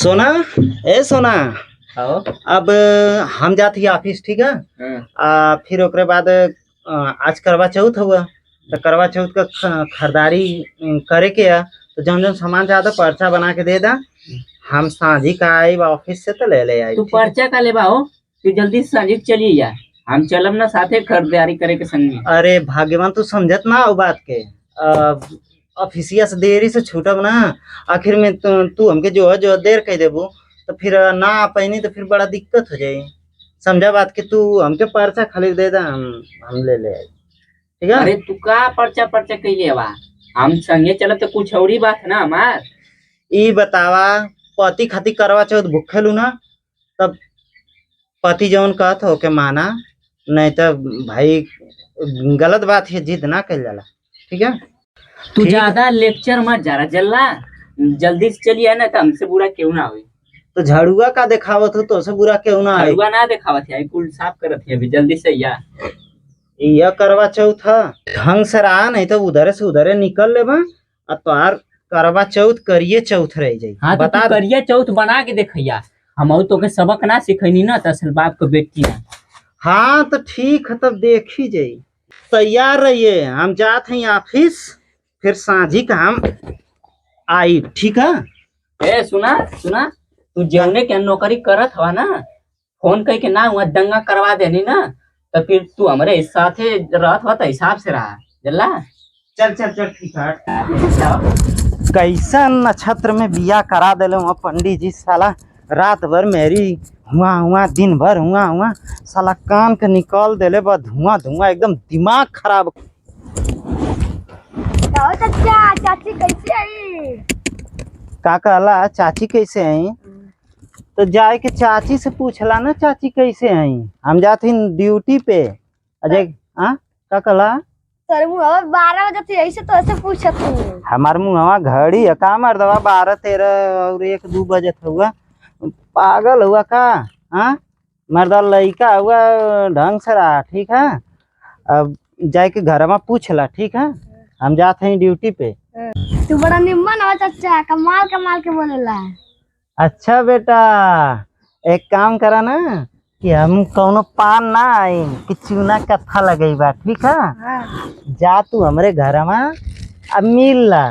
सोना, ए सोना, आओ। अब हम जात ही ऑफिस, ठीक है। फिर ओकरे बाद आज करवा चौथ हुआ, तो करवा चौथ का खरीदारी करे के है। तो जौन जौन सामान ज्यादा पर्चा बना के दे दा, हम साझी का आई ऑफिस से तो ले ले आई। तू पर्चा का ले बाओ, तू जल्दी साझी चली जा, हम चलब ना साथे खरीदारी करे के संग में। अरे भाग्यवान, तू समझत ना ओ बात के। ऑफिसिया से देरी से छूटब ना, आखिर में तू हमके जो देर कह देबू, तो फिर ना आ पैनी तो फिर बड़ा दिक्कत हो जाई। समझा बात के, तू हमके पर्चा खाली दे दा, हम ले ले आई, ठीक है। अरे तू का पर्चा पर्चा कैले बा, हम संगे चलब तो कुछ और ही बात ना हमार। ई बतावा, पति खातिर करवा चौथ भूखेलू ना, तब पति जौन कहत हो के माना, नहीं तो भाई गलत बात है, जिद ना कल जाला, ठीक है। तू ज्यादा लेक्चर मत जरा जल्ला, जल्दी से चली है ना, तो हमसे बुरा क्यों ना हुई। तो झाड़ुआ का दिखावत हो, तो से बुरा क्यों ना आई। झाड़ुआ ना दिखावत है, कुल साफ करत है अभी, जल्दी से या। यह करवा चौथ है, ढंग से रहा, नहीं तो उधर से उधर निकल ले बा, और तोहार करवा चौथ करिए चौथ रह जाई। हाँ तो तू करिए चौथ बना के देखिया, हम तो के सबक ना सिखैनी ना, असल बाप को बेटी ना। हाँ तो ठीक है, तब देख ही जाई। तैयार रहिए, हम जात हैं ऑफिस, फिर साझी का हम आई, ठीक है। ए सुना सुना, तू जौने के नौकरी करत हवा ना, फोन कह के ना वहाँ दंगा करवा देनी ना, तो फिर तू हमारे साथे रहत हुआ तो हिसाब से रहा जल्ला। चल चल चल, ठीक है। कैसा नक्षत्र में बिया करा दिले वहाँ पंडित जी, साला रात भर मेरी हुआ दिन भर हुआ, साला कान के निकाल दिले बा, धुआं धुआं, एकदम दिमाग खराब। चाचा चाची कैसे आई? का कहला चाची कैसे आई? तो जाए के चाची से पूछला ना, चाची कैसे आई। हम जाते ड्यूटी पे। अजय हाँ का कहला? सर मुहवा 12 बजे थे, ऐसे तो ऐसे पूछत हूँ। हमार मुहवा घड़ी है का मर्दवा, 12 13 और 1 2 बजे हुआ। पागल हुआ का? हाँ मर्दा लड़का हुआ, ढंग से रहा, ठीक है। अब जाए के घर में पूछला, ठीक है। हम जाते हैं ड्यूटी पे। तू बड़ा निम्मन हो चाचा, कमाल कमाल के बोलेला। अच्छा बेटा, एक काम करा ना, कि हम कौनो पान ना आई कि चूना कत्था लगई बा, ठीक है। जा तू हमरे घर में अब मिल ला,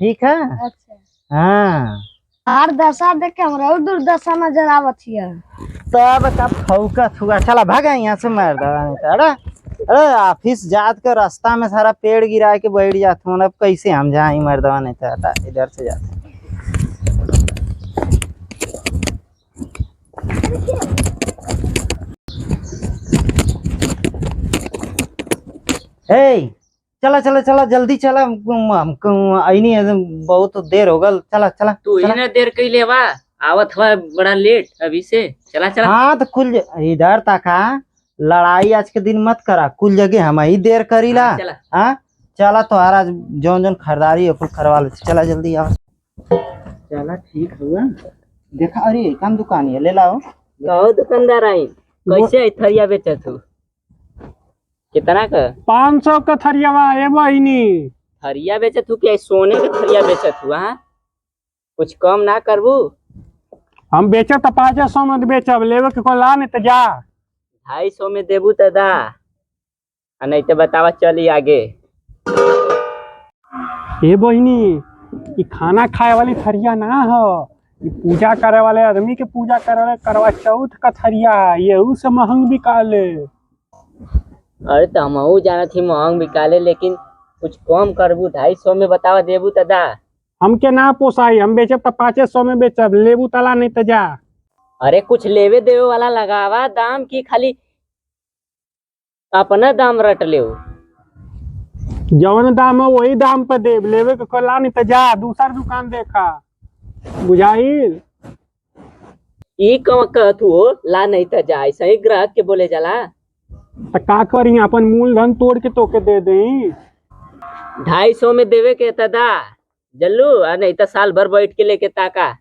ठीक है। अच्छा हाँ, हर दशा देख के हमरा दुर्दशा नजर आवत हिया। तब का फौकत हुआ, चला भागा यहाँ से मार दो। अरे ऑफिस जात के रास्ता में सारा पेड़ गिरा के बैठ जाते हूँ, अब कैसे हम जाए मर्दवा, नहीं तो हटा इधर से जाते। हे चला चला चला, जल्दी चला, हमको आईनी बहुत देर हो गल, चला चला। तू इन्हें देर कैले बा, आवत हुआ बड़ा लेट अभी से, चला चला। हाँ तो कुल इधर तका, लड़ाई आज के दिन मत करा, कुल जगह हम ही देर करीला। हाँ, चला हाँ चला, तो आज जौन जौन खरीदारी है कुल करवा ले, चला जल्दी आओ। चला ठीक हुआ, देखा अरे कौन दुकान है, ले लाओ। कहो दुकानदार आई, कैसे थरिया बेचे तू, कितना का? 500 का थरिया ए बहिनी। थरिया बेचे तू क्या सोने के थरिया बेचे तू? हाँ कुछ कम ना करबू? हम बेचे तो 500 में बेचब, लेवे के को ला नहीं तो जा। 250 में देबू तो दा, नहीं तो बतावा चली आगे। ए बहिनी, ये खाना खाए वाली थरिया ना हो, ये पूजा करे वाले आदमी के पूजा करे वाले करवा चौथ का थरिया, ये से महंग बिकाले। अरे तो हम जाना थी महंग बिकाले, लेकिन कुछ कम करबू, 250 में बतावा देबू तो दा। हमके ना पोसाई, हम बेचब तो 500 में बेचब, लेबू तला नहीं तो जा। अरे कुछ लेवे देवे वाला लगावा दाम की, खाली अपना दाम रट ले। जवन दाम है वही दाम पे देब, लेवे के को ला नहीं तो जा, दूसर दुकान देखा, बुझाइल। ई कम कहतू हो, ला नहीं तो जा, ऐसा ही ग्राहक के बोले जाला। तो का करी, अपन मूलधन तोड़ के तोके दे दें। 250 में देवे के तदा जल्लू, नहीं तो साल भर बैठ के लेके ताका।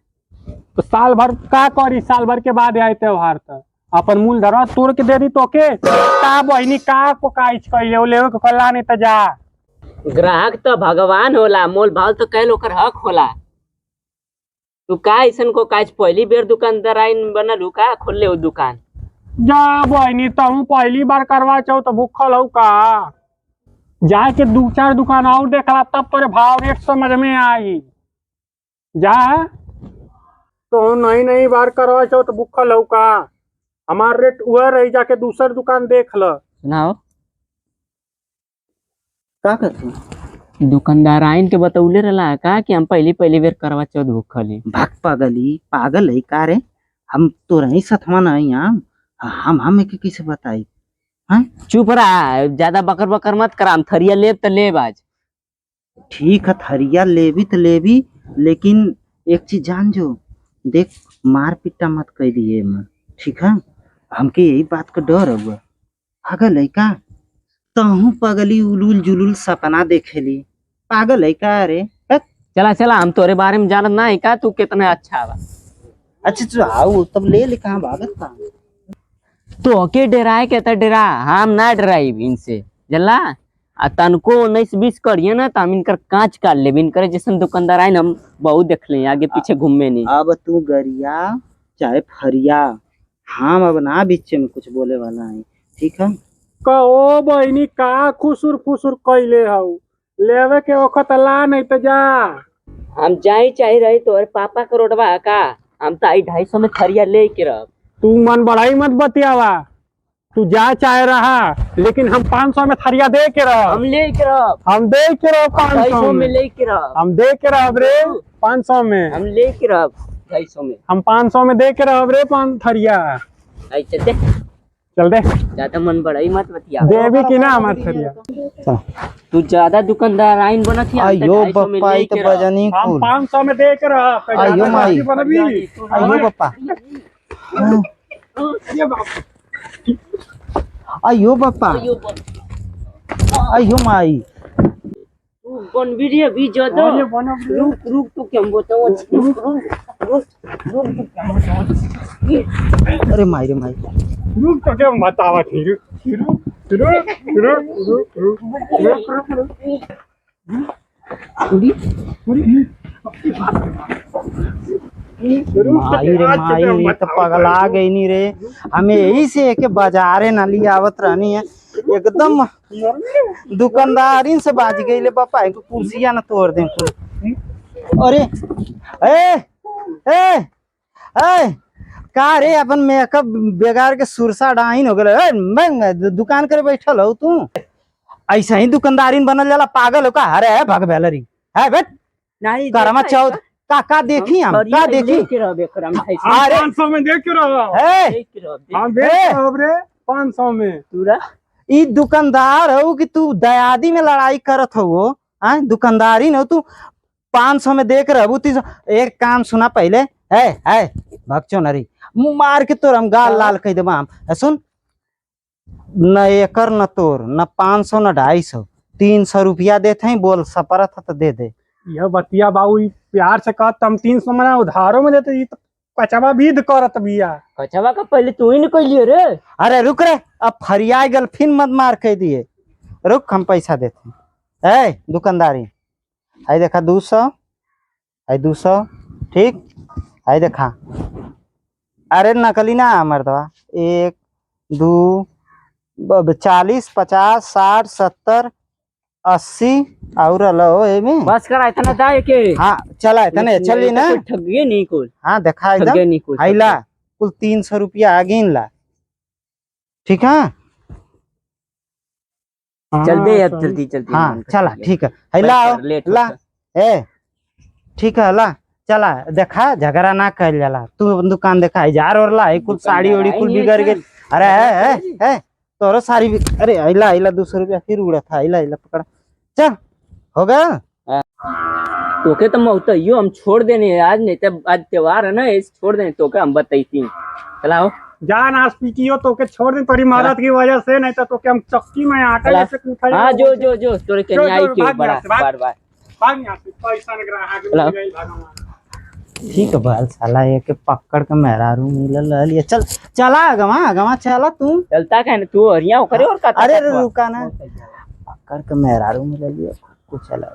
तो साल भर का करी, साल भर के बाद आए त्योहार, तो अपन मूल धरवा तोड़ के दे दी तोके। का बहिनी का को काइच कइले, लेवे के कला नहीं तो जा। ग्राहक तो भगवान होला, मोल भाव तो कह ओकर हक होला। तू का ऐसन को काज पहली बेर दुकानदार आइन बनल हु का खोल ले दुकान? जा बहनी तहू पहली बार करवा चाहो तो भूखल हो का? जाके 2-4 दुकान और देखला तब तोरे भाव रेट समझ में आई। जा तो नई बार करवा चाहो तो भूखल हो का? हमार रेट वह रही, जाके दूसर दुकान देख ल। सुनाओ का करतू? दुकानदार आइन के बतौले रहला का कि हम पहली बेर करवा चौथ भूखल ही। भाग पागली पागल है का रे? हम तो रही सतवा नहीं हम के किसे बताई? हाँ चुप रहा, ज्यादा बकर बकर मत करा। हम थरिया लेब तो लेब आज। ठीक है, थरिया लेवी तो लेवी, लेकिन एक चीज जान जो, देख मार पिट्टा मत कह दिए मैं, ठीक है? हमके यही बात का डर हुआ। पागल है का? तहू पगली उलूल जुलूल सपना देखेली। पागल है का रे? चला हम तोरे बारे में जानत ना है का तू कितना अच्छा बा। अच्छा तो आओ तब ले कहाँ भागत का? तो के डराए के त डरा, हम ना डराई इनसे जल्ला। आ तनको 19-20 करिए ना तो हम इनकर कांच काट लेब। इनकर जैसन दुकानदार आए हम बहुत देख ले, आगे पीछे घूमे नहीं। अब तू गरिया चाहे फरिया, हम अब ना बीच में कुछ बोले वाला है, ठीक है? कहो बहनी का खुसुर फुसुर कैले हऊ? लेवे के वक्त ला नहीं तो जा। हम जाई चाहे रही तोरे पापा का रोडवा का, हम तो 250 में थरिया ले के रह। तू मन बढ़ाई मत बतियावा, तू जा चाहे रहा, लेकिन हम 500 में थरिया दे के रह। हम ले के रह, हम दे के रह 500 में में। ले के रह, हम दे के रह रे 500 में। हम ले के रह 250 में। हम 500 में दे के रह रे 5 थरिया। ऐसे दे, चल दे, ज्यादा मन बढ़ाई मत बतिया। देवी की ना हमार थरिया। तू ज्यादा दुकानदार आइन बनत ही। आयो बप्पा ई तो बजनी हम कुल। 500 में दे के रह। आयो माई। बनबी। आयो बप्पा, आयो बप्पा, आयो माई। कौन वीडियो भी ज्यादा और ये बनो बे। रुक तू क्या बताओ। अरे माई रे माई। रुक तो क्या बतावा थी? माई रे माई, ये तो पगला गई नी रे। हमें यही से एक बाजारे ना लिया आवत रहनी है, एकदम दुकानदारी से बाज गई ले पापा। एक कुर्सिया ना तोड़ दे। अरे ए ए ए का रे, अपन मेकअप बेगार के सुरसा डाइन हो गए। मैं दुकान करे बैठल हो, तू ऐसा ही दुकानदारी बनल जाला? पागल हो का? अरे भग बेलरी है बेट नहीं करमा चौथ का देखी हम का देखी? अरे 500 में दे के रह। ए हम दे के रह रे 500 में। पूरा ई दुकानदार हो कि तू दयादी में लड़ाई करत हो? हाँ दुकानदारी न हो तू, 500 में देख रहबू। एक काम सुना पहले, है भक्चो नरी मुँह मार के तोर हम गाल लाल कह देबा हम। सुन, न एकर न तोर न 500 न 250, 300 रुपया देते हैं। बोल सपरत है तो दे दे। यह बतिया बाबू प्यार से कह, तम 300 में उधारो में देते। ई तो कचवा विध करत बिया। कचवा का पहले तू ही निकल लिए रे। अरे रुक रे, अब फरियाई गल फिर मत मार कह दिए। रुक हम पैसा देते हैं। दुकानदारी आई देखा 200, आई 200, ठीक आई देखा। अरे नकली ना मर्दवा, 1 2 40 50 60 70 80 और लो में बस करा इतना दाए के। हाँ चला इतने चली ना। ठगिए नहीं कुल। हाँ देखा ठगिए एकदम नहीं कुल। आइला कुल 300 रुपया आगिन ला, ठीक है? चल दे अब जल्दी जल्दी। हाँ चला ठीक है। ला ला ए ठीक है ला चला। देखा झगड़ा ना कर जाला। तू अपन दुकान देखा हजार और ला कुल साड़ी ओड़ी कुल बिगड़ गई। अरे है तोरो साड़ी अरे आइला 200 रुपया फिर उड़ा था। आइला पकड़, चल हो गया। तोके तो मौतइयो हम छोड़ देने आज, नहीं तो आज त्योहार है ना, इस छोड़ देने तोके हम बताई। चलाओ जान आज पीटियो तो के छोड़ दे तोरी महाराज की वजह से, नहीं तो के हम चक्की में आटा जैसे कूटा। हाँ जो तोरे के न्याय के बड़ा बार भाग यहां से। पैसा निकला आगे गई भगवान। ठीक है बाल साला ये के पकड़ के मेहरारू मिलल लिया। चल चला गवा चला तू। चलता कहने तू हरिया करे और का। अरे रुका ना, पकड़ के मेहरारू मिलल लिया कुछ चला।